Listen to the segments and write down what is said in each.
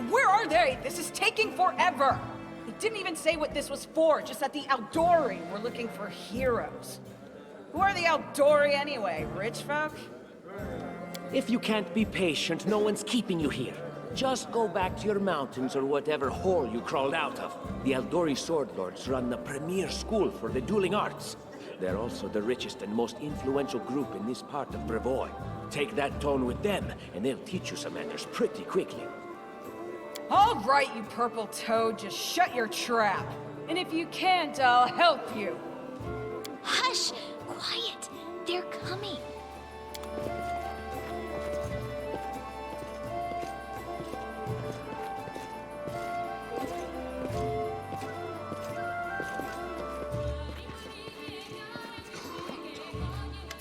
Where are they? This is taking forever! They didn't even say what this was for, just that the Aldori were looking for heroes. Who are the Aldori anyway? Rich folk? If you can't be patient, no one's keeping you here. Just go back to your mountains or whatever hole you crawled out of. The Aldori Sword Lords run the premier school for the dueling arts. They're also the richest and most influential group in this part of Brevoy. Take that tone with them, and they'll teach you some manners pretty quickly. All right, you purple toad, just shut your trap. And if you can't, I'll help you. Hush! Quiet! They're coming.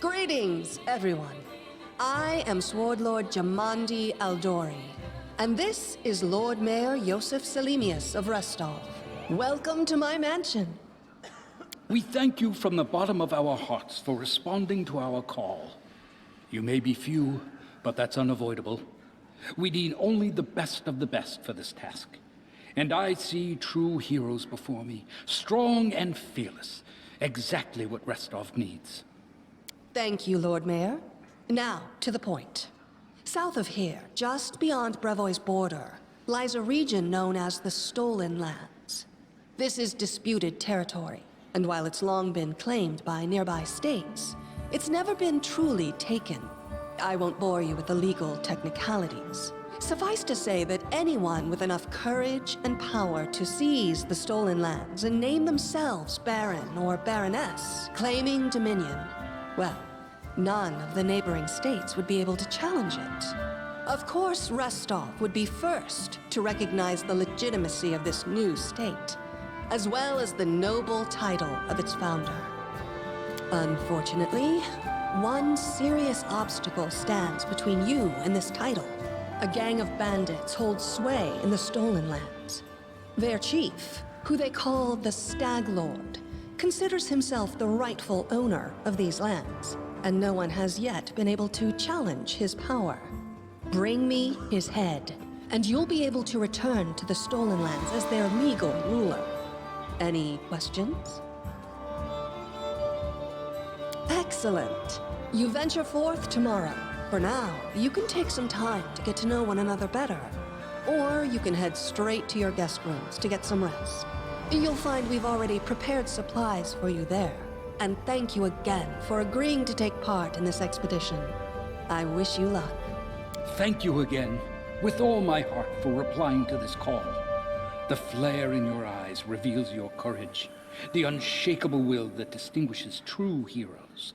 Greetings, everyone. I am Sword Lord Jamandi Aldori, and this is Lord Mayor Yosef Selimius of Restov. Welcome to my mansion. We thank you from the bottom of our hearts for responding to our call. You may be few, but that's unavoidable. We need only the best of the best for this task. And I see true heroes before me, strong and fearless, exactly what Restov needs. Thank you, Lord Mayor. Now, to the point. South of here, just beyond Brevoy's border, lies a region known as the Stolen Lands. This is disputed territory, and while it's long been claimed by nearby states, it's never been truly taken. I won't bore you with the legal technicalities. Suffice to say that anyone with enough courage and power to seize the Stolen Lands and name themselves Baron or Baroness, claiming dominion, well, none of the neighboring states would be able to challenge it. Of course, Restov would be first to recognize the legitimacy of this new state, as well as the noble title of its founder. Unfortunately, one serious obstacle stands between you and this title. A gang of bandits holds sway in the Stolen Lands. Their chief, who they call the Stag Lord, considers himself the rightful owner of these lands, and no one has yet been able to challenge his power. Bring me his head, and you'll be able to return to the Stolen Lands as their legal ruler. Any questions? Excellent. You venture forth tomorrow. For now, you can take some time to get to know one another better, or you can head straight to your guest rooms to get some rest. You'll find we've already prepared supplies for you there. And thank you again for agreeing to take part in this expedition. I wish you luck. Thank you again, with all my heart, for replying to this call. The flare in your eyes reveals your courage, the unshakable will that distinguishes true heroes.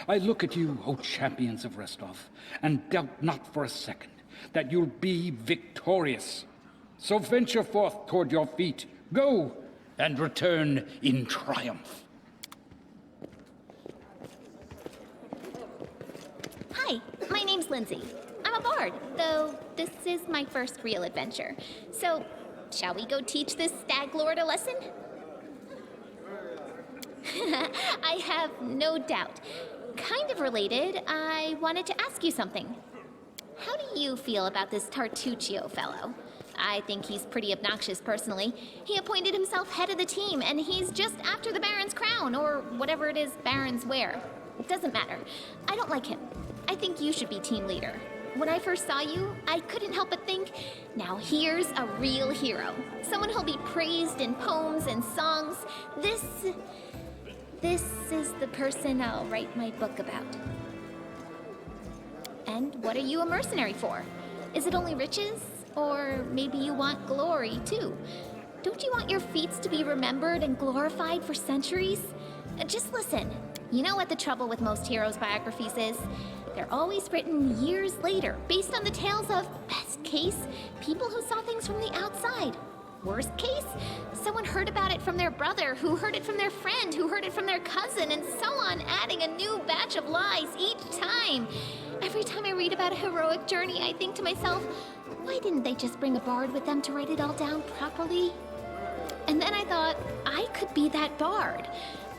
I look at you, O champions of Restov, and doubt not for a second that you'll be victorious. So venture forth toward your feet. Go! And return in triumph. Hi, my name's Lindsay. I'm a bard, though this is my first real adventure. So, shall we go teach this Stag Lord a lesson? I have no doubt. Kind of related, I wanted to ask you something. How do you feel about this Tartuccio fellow? I think he's pretty obnoxious, personally. He appointed himself head of the team, and he's just after the Baron's crown, or whatever it is barons wear. It doesn't matter. I don't like him. I think you should be team leader. When I first saw you, I couldn't help but think, now here's a real hero. Someone who'll be praised in poems and songs. This is the person I'll write my book about. And what are you a mercenary for? Is it only riches? Or maybe you want glory, too. Don't you want your feats to be remembered and glorified for centuries? Just listen. You know what the trouble with most heroes' biographies is? They're always written years later, based on the tales of, best case, people who saw things from the outside. Worst case, someone heard about it from their brother, who heard it from their friend, who heard it from their cousin, and so on, adding a new batch of lies each time. Every time I read about a heroic journey, I think to myself, why didn't they just bring a bard with them to write it all down properly? And then I thought, I could be that bard.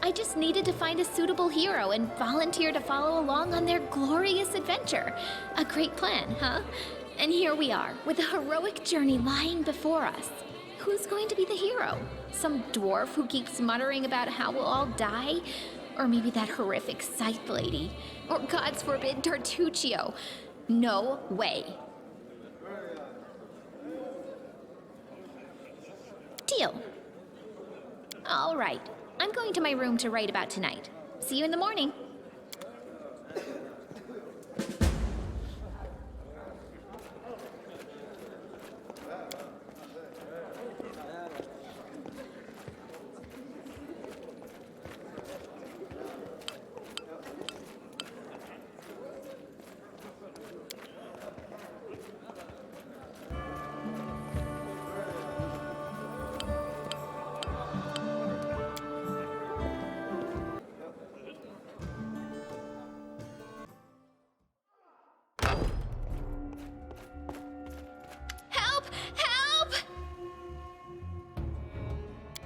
I just needed to find a suitable hero and volunteer to follow along on their glorious adventure. A great plan, huh? And here we are, with a heroic journey lying before us. Who's going to be the hero? Some dwarf who keeps muttering about how we'll all die? Or maybe that horrific scythe lady? Or, gods forbid, Tartuccio? No way. Deal. All right. I'm going to my room to write about tonight. See you in the morning.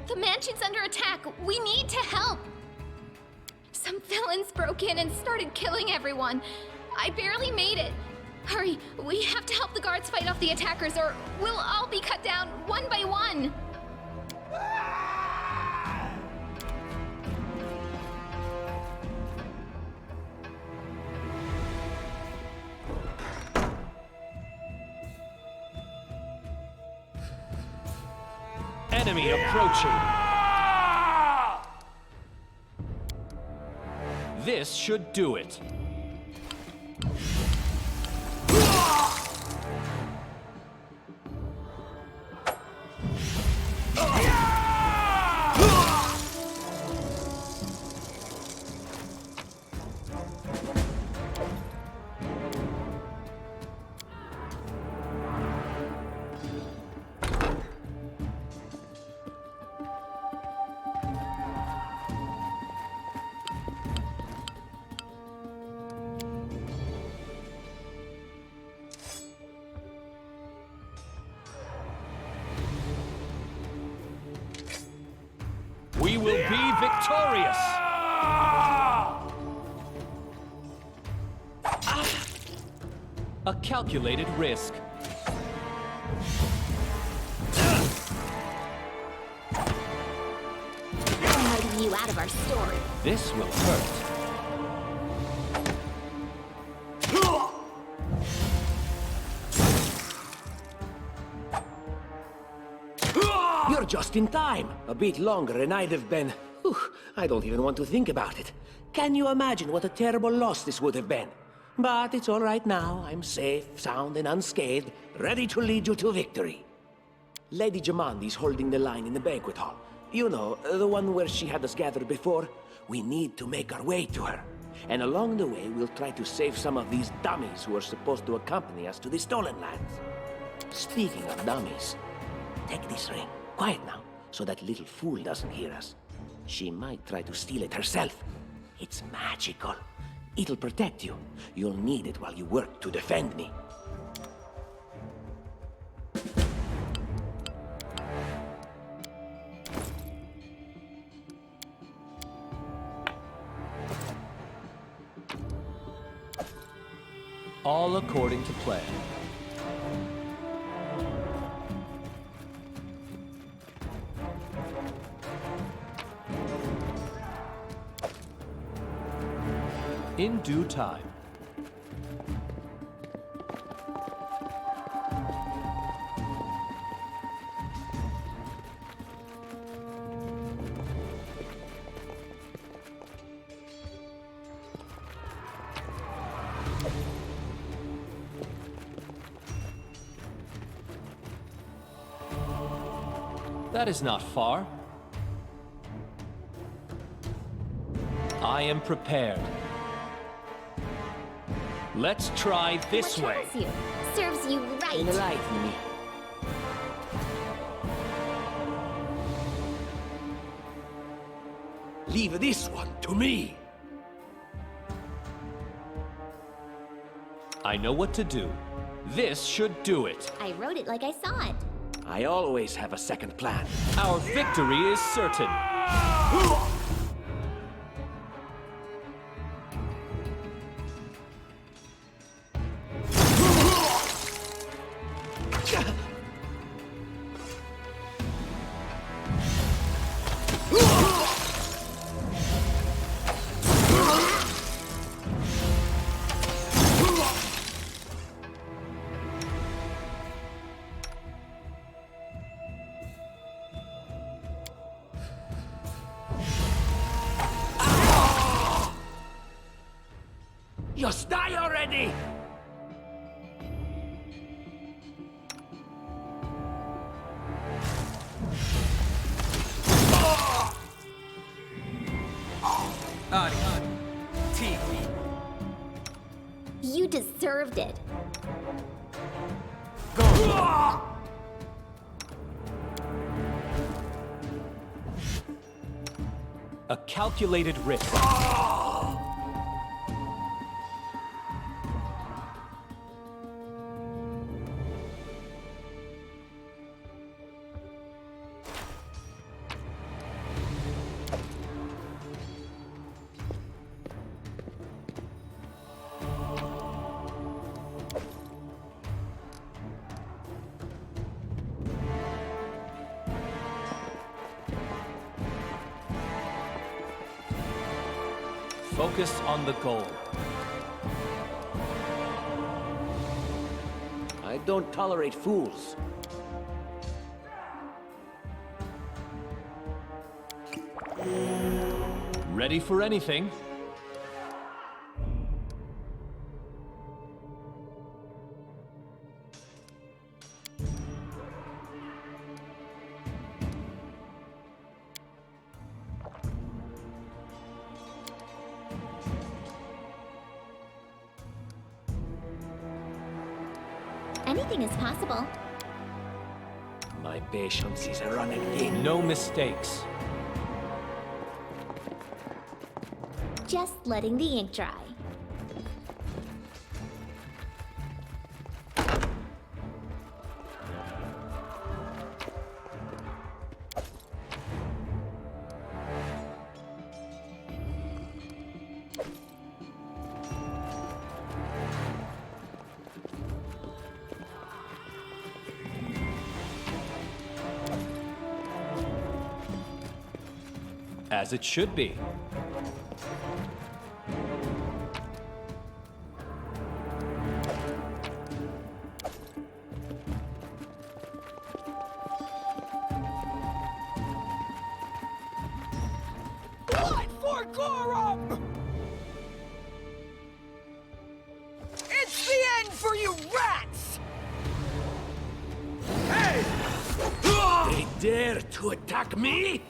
The mansion's under attack. We need to help. Some villains broke in and started killing everyone. I barely made it. Hurry, we have to help the guards fight off the attackers or we'll all be cut down one by one. Enemy approaching. This should do it. We will be victorious! A calculated risk. I'm letting you out of our story. This will hurt. You're just in time. A bit longer and I'd have been... Whew, I don't even want to think about it. Can you imagine what a terrible loss this would have been? But it's all right now. I'm safe, sound, and unscathed, ready to lead you to victory. Lady Jamandi's holding the line in the banquet hall. You know, the one where she had us gathered before. We need to make our way to her. And along the way, we'll try to save some of these dummies who are supposed to accompany us to the Stolen Lands. Speaking of dummies, take this ring. Quiet now, so that little fool doesn't hear us. She might try to steal it herself. It's magical. It'll protect you. You'll need it while you work to defend me. All according to plan. In due time. That is not far. I am prepared. Let's try this What way. troubles you? Serves you right. Enlighten me. Leave this one to me. I know what to do. This should do it. I wrote it like I saw it. I always have a second plan. Our victory is certain. already! You deserved it. A calculated risk. Focus on the goal. I don't tolerate fools. Ready for anything? Anything is possible. My patience is running thin. No mistakes. Just letting the ink dry. As it should be. Blood for Gorum! It's the end for you rats! Hey! They dare to attack me?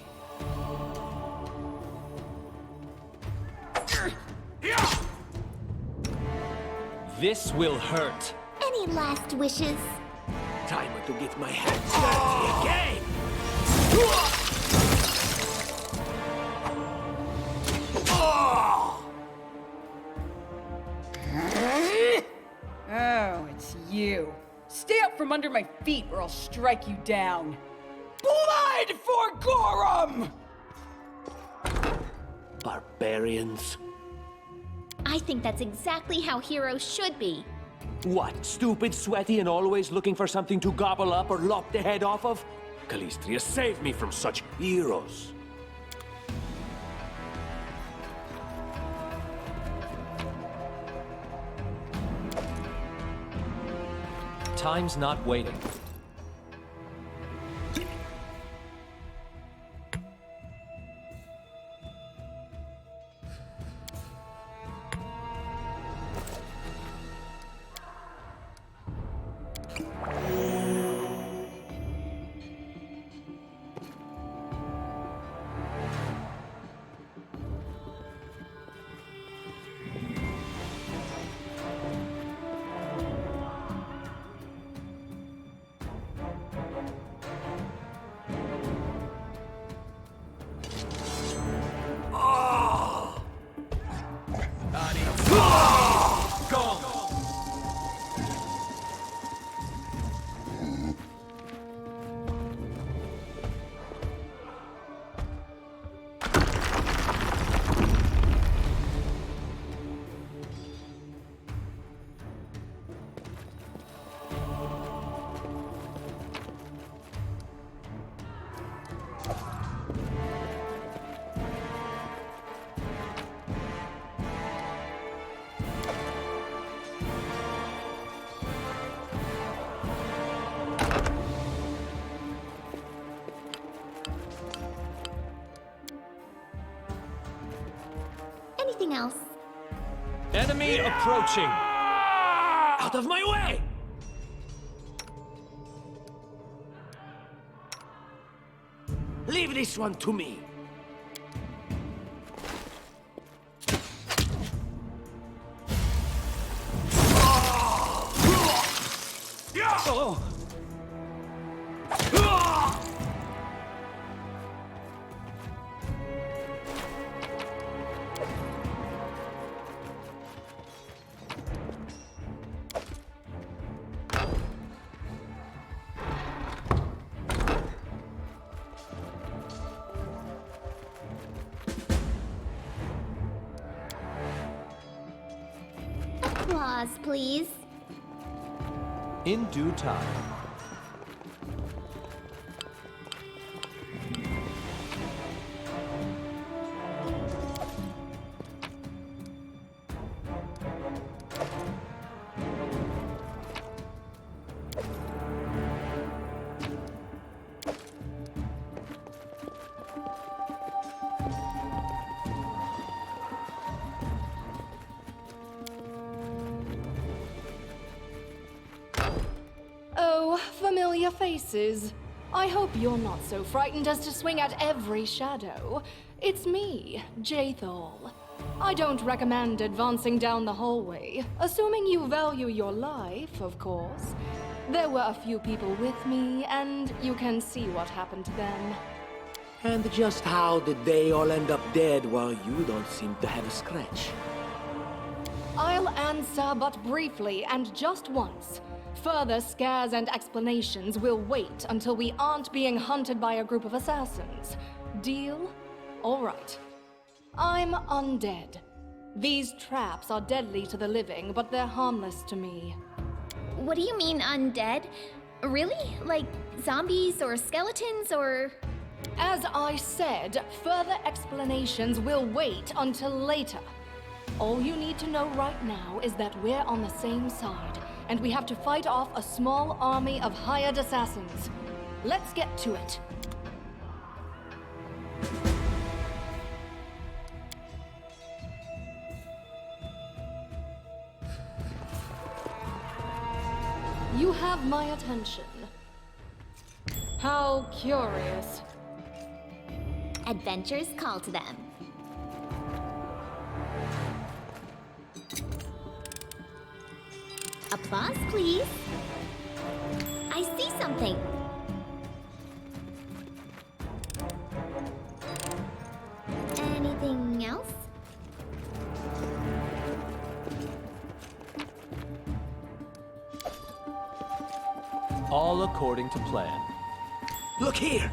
This will hurt. Any last wishes? Time to get my hands dirty again! Oh, it's you. Stay up from under my feet or I'll strike you down. Blood for Gorum! Barbarians. I think that's exactly how heroes should be. What, stupid, sweaty, and always looking for something to gobble up or lop the head off of? Calistria, save me from such heroes. Time's not waiting. Anything else? Enemy approaching. Out of my way! Leave this one to me. Oh. Applause, please. In due time. Oh, familiar faces. I hope you're not so frightened as to swing at every shadow. It's me, Jaethal. I don't recommend advancing down the hallway, assuming you value your life, of course. There were a few people with me, and you can see what happened to them. And just how did they all end up dead while you don't seem to have a scratch? I'll answer but briefly and just once. Further scares and explanations will wait until we aren't being hunted by a group of assassins. Deal? All right. I'm undead. These traps are deadly to the living, but they're harmless to me. What do you mean, undead? Really? Like zombies or skeletons or... As I said, further explanations will wait until later. All you need to know right now is that we're on the same side, and we have to fight off a small army of hired assassins. Let's get to it. You have my attention. How curious. Adventures call to them. Applause, please. I see something. Anything else? All according to plan. Look here!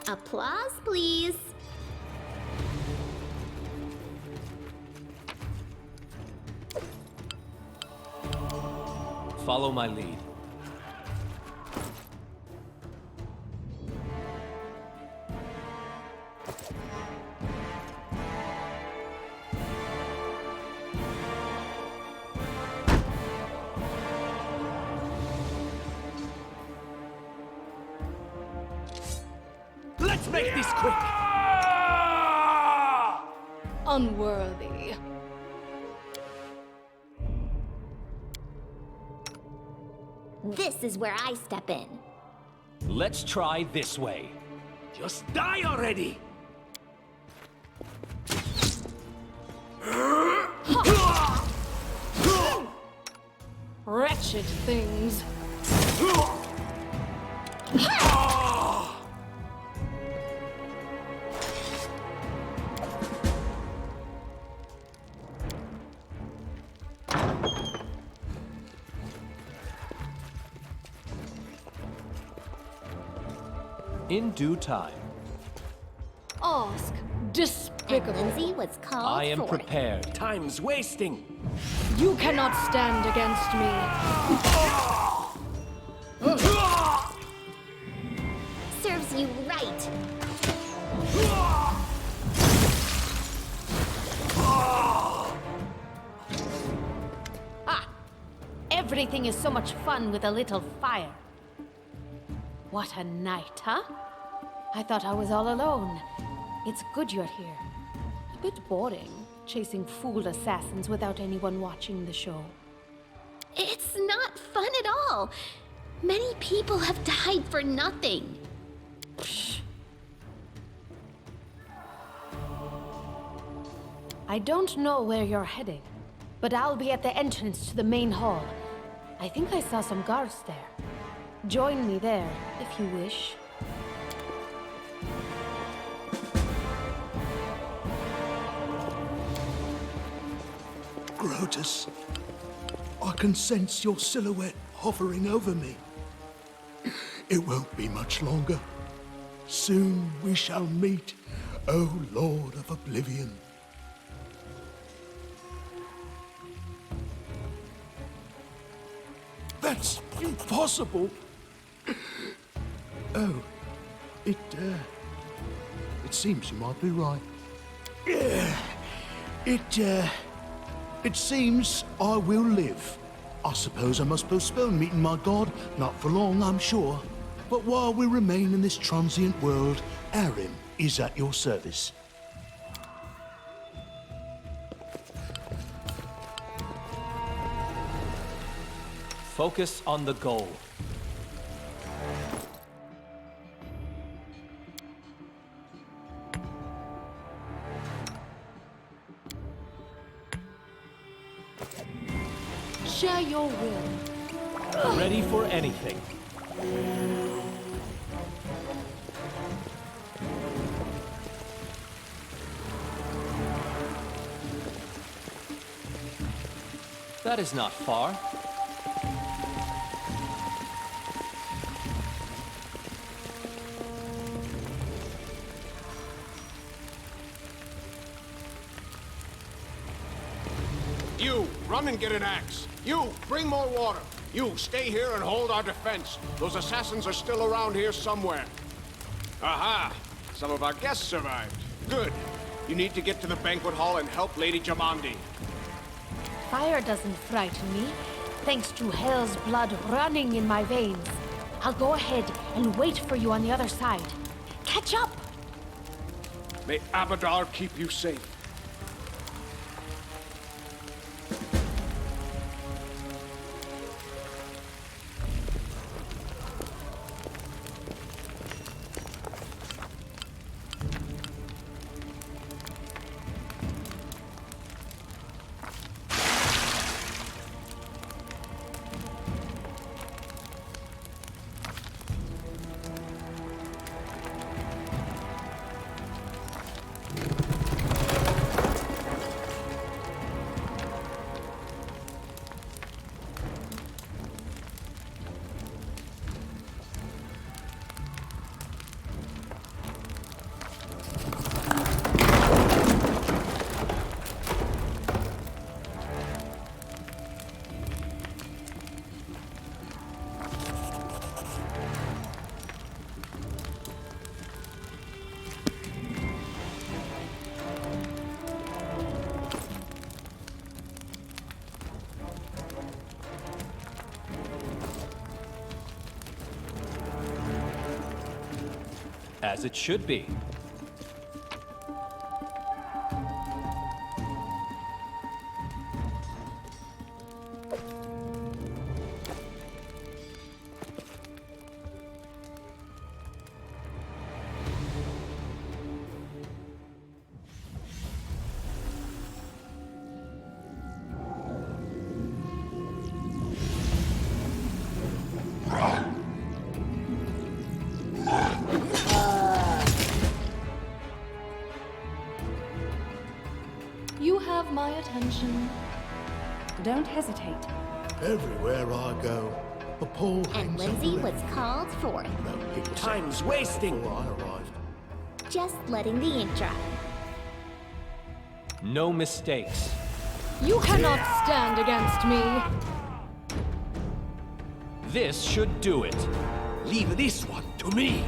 Applause, please. Follow my lead. Let's make this quick! Unworthy. This is where I step in. Let's try this way. Just die already! Wretched things. In due time. Ask. And Despicable. Lindsay was called I am forth. prepared. Time's wasting! You cannot stand against me. Serves you right. Everything is so much fun with a little fire. What a night, huh? I thought I was all alone. It's good you're here. A bit boring, chasing fooled assassins without anyone watching the show. It's not fun at all. Many people have died for nothing. I don't know where you're heading, but I'll be at the entrance to the main hall. I think I saw some guards there. Join me there, if you wish. Grotus, I can sense your silhouette hovering over me. It won't be much longer. Soon we shall meet, O Lord of Oblivion. That's impossible. Oh, it seems you might be right. It seems I will live. I suppose I must postpone meeting my god, not for long, I'm sure. But while we remain in this transient world, Arim is at your service. Focus on the goal. Share your will. Ready for anything. That is not far. You, run and get an axe. You, bring more water. You, stay here and hold our defense. Those assassins are still around here somewhere. Aha! Some of our guests survived. Good. You need to get to the banquet hall and help Lady Jamandi. Fire doesn't frighten me, thanks to hell's blood running in my veins. I'll go ahead and wait for you on the other side. Catch up! May Abadar keep you safe. As it should be. You have my attention. Don't hesitate. Everywhere I go, a pole And hangs Lindsay over was called forth. it. People say Time's wasting. before I arrived. Just letting the ink dry. No mistakes. You cannot stand against me. This should do it. Leave this one to me.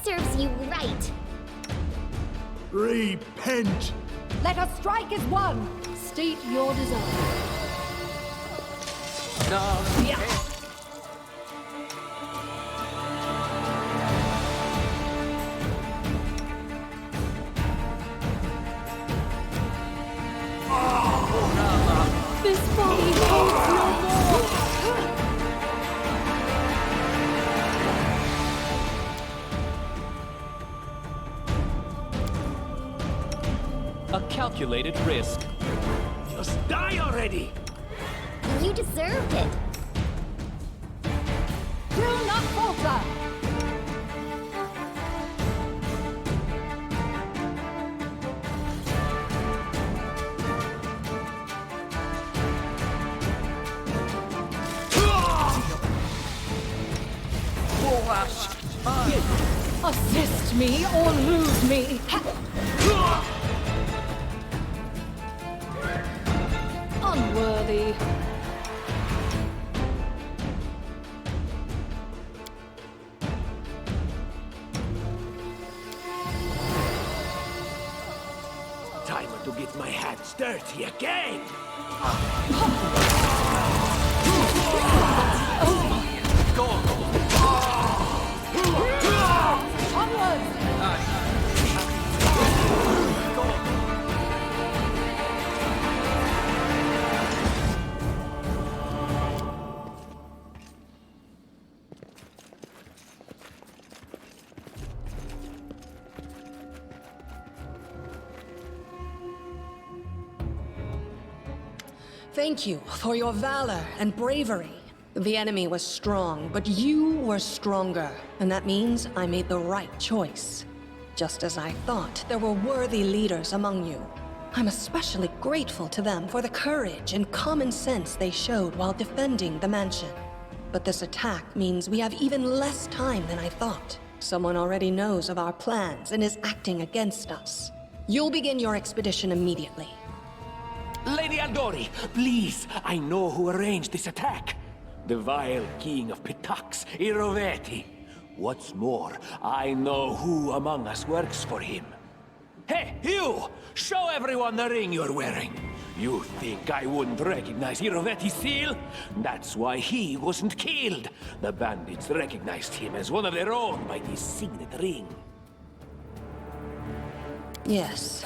Serves you right. Repent! Let us strike as one! State your desire. This body holds no more! A calculated risk. Just die already! You deserved it. Do not falter! Assist me or lose me! Unworthy. Time to get my hands dirty again! Thank you for your valor and bravery. The enemy was strong, but you were stronger, and that means I made the right choice. Just as I thought, there were worthy leaders among you. I'm especially grateful to them for the courage and common sense they showed while defending the mansion. But this attack means we have even less time than I thought. Someone already knows of our plans and is acting against us. You'll begin your expedition immediately. Lady Aldori, please, I know who arranged this attack. The vile king of Pitax, Iroveti. What's more, I know who among us works for him. Hey, you! Show everyone the ring you're wearing. You think I wouldn't recognize Iroveti's seal? That's why he wasn't killed. The bandits recognized him as one of their own by this signet ring. Yes.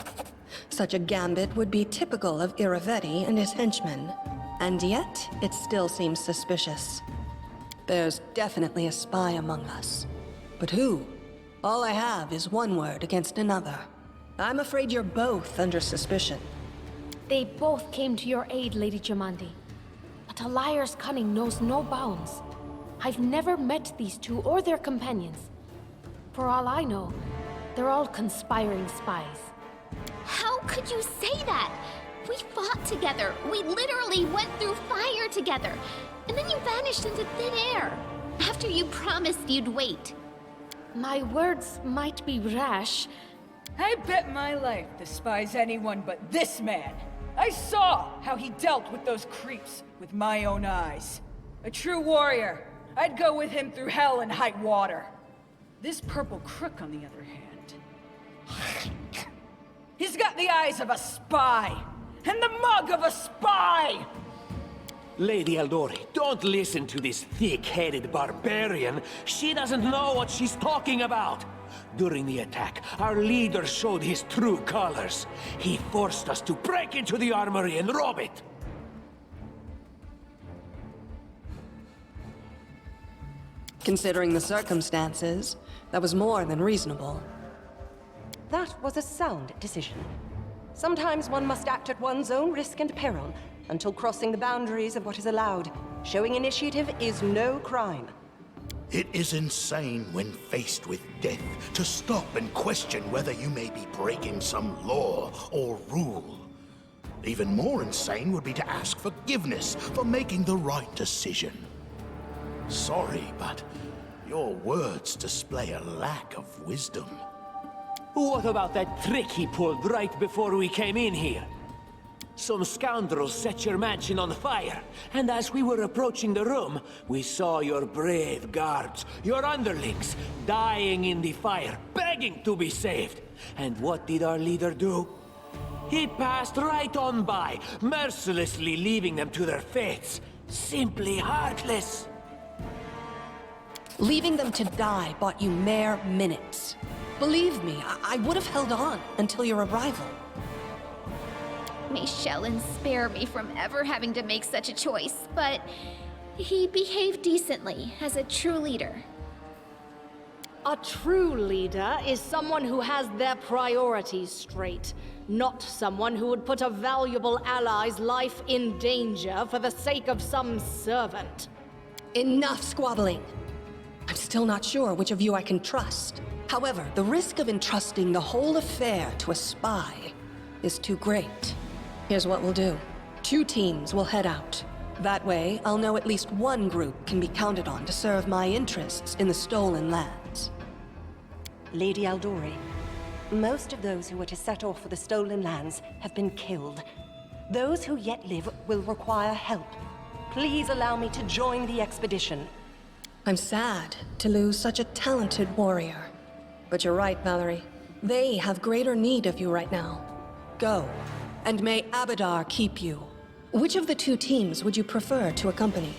Such a gambit would be typical of Iroveti and his henchmen. And yet, it still seems suspicious. There's definitely a spy among us. But who? All I have is one word against another. I'm afraid you're both under suspicion. They both came to your aid, Lady Jamandi. But a liar's cunning knows no bounds. I've never met these two or their companions. For all I know, they're all conspiring spies. How could you say that? We fought together. We literally went through fire together. And then you vanished into thin air. After you promised you'd wait. My words might be rash. I bet my life despise anyone but this man. I saw how he dealt with those creeps with my own eyes. A true warrior. I'd go with him through hell and high water. This purple crook, on the other hand... He's got the eyes of a spy, and the mug of a spy! Lady Aldori, don't listen to this thick-headed barbarian. She doesn't know what she's talking about. During the attack, our leader showed his true colors. He forced us to break into the armory and rob it. Considering the circumstances, that was more than reasonable. That was a sound decision. Sometimes one must act at one's own risk and peril, until crossing the boundaries of what is allowed. Showing initiative is no crime. It is insane when faced with death to stop and question whether you may be breaking some law or rule. Even more insane would be to ask forgiveness for making the right decision. Sorry, but your words display a lack of wisdom. What about that trick he pulled right before we came in here? Some scoundrels set your mansion on fire, and as we were approaching the room, we saw your brave guards, your underlings, dying in the fire, begging to be saved. And what did our leader do? He passed right on by, mercilessly leaving them to their fates. Simply heartless. Leaving them to die bought you mere minutes. Believe me, I would have held on until your arrival. May Shellen spare me from ever having to make such a choice, but he behaved decently as a true leader. A true leader is someone who has their priorities straight, not someone who would put a valuable ally's life in danger for the sake of some servant. Enough squabbling. I'm still not sure which of you I can trust. However, the risk of entrusting the whole affair to a spy is too great. Here's what we'll do. 2 teams will head out. That way, I'll know at least one group can be counted on to serve my interests in the stolen lands. Lady Aldori, most of those who were to set off for the stolen lands have been killed. Those who yet live will require help. Please allow me to join the expedition. I'm sad to lose such a talented warrior. But you're right, Valerie. They have greater need of you right now. Go, and may Abadar keep you. Which of the 2 teams would you prefer to accompany?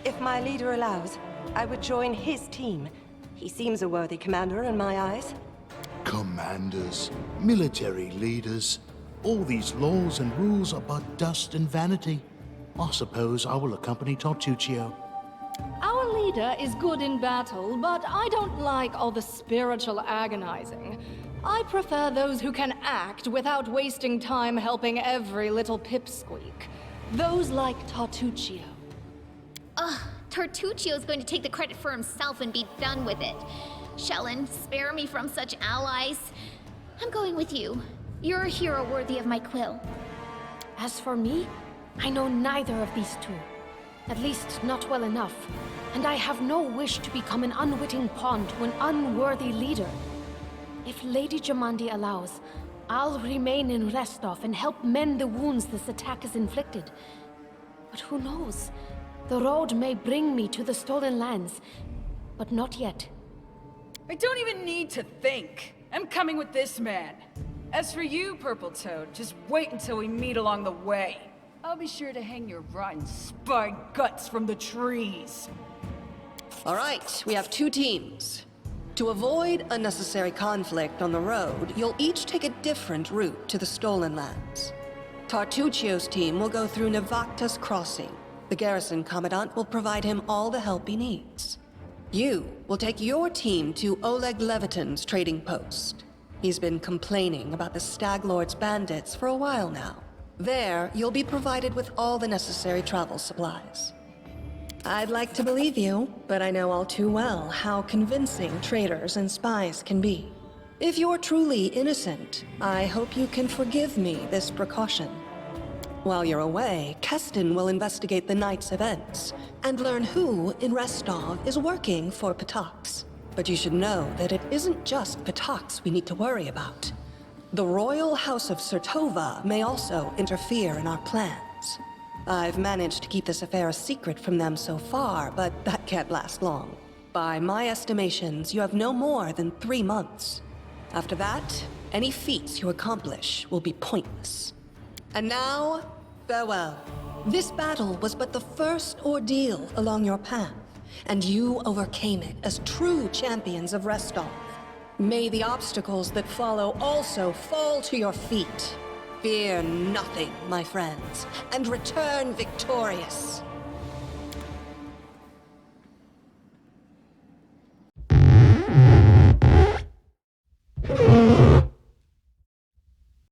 If my leader allows, I would join his team. He seems a worthy commander in my eyes. Commanders, military leaders, all these laws and rules are but dust and vanity. I suppose I will accompany Tartuccio. Our leader is good in battle, but I don't like all the spiritual agonizing. I prefer those who can act without wasting time helping every little pipsqueak. Those like Tartuccio. Ugh, Tartuccio's going to take the credit for himself and be done with it. Shellen, spare me from such allies. I'm going with you. You're a hero worthy of my quill. As for me, I know neither of these 2. At least not well enough. And I have no wish to become an unwitting pawn to an unworthy leader. If Lady Jamandi allows, I'll remain in Restov and help mend the wounds this attack has inflicted. But who knows? The road may bring me to the stolen lands, but not yet. I don't even need to think. I'm coming with this man. As for you, Purple Toad, just wait until we meet along the way. I'll be sure to hang your rotten spy guts from the trees. All right, we have 2 teams. To avoid unnecessary conflict on the road, you'll each take a different route to the stolen lands. Tartuccio's team will go through Navakta's crossing. The garrison commandant will provide him all the help he needs. You will take your team to Oleg Levitin's trading post. He's been complaining about the Stag Lord's bandits for a while now. There, you'll be provided with all the necessary travel supplies. I'd like to believe you, but I know all too well how convincing traitors and spies can be. If you're truly innocent, I hope you can forgive me this precaution. While you're away, Keston will investigate the night's events and learn who in Restov is working for Patox. But you should know that it isn't just Patox we need to worry about. The Royal House of Sertova may also interfere in our plans. I've managed to keep this affair a secret from them so far, but that can't last long. By my estimations, you have no more than 3 months. After that, any feats you accomplish will be pointless. And now, farewell. This battle was but the first ordeal along your path, and you overcame it as true champions of Restov. May the obstacles that follow also fall to your feet. Fear nothing, my friends, and return victorious.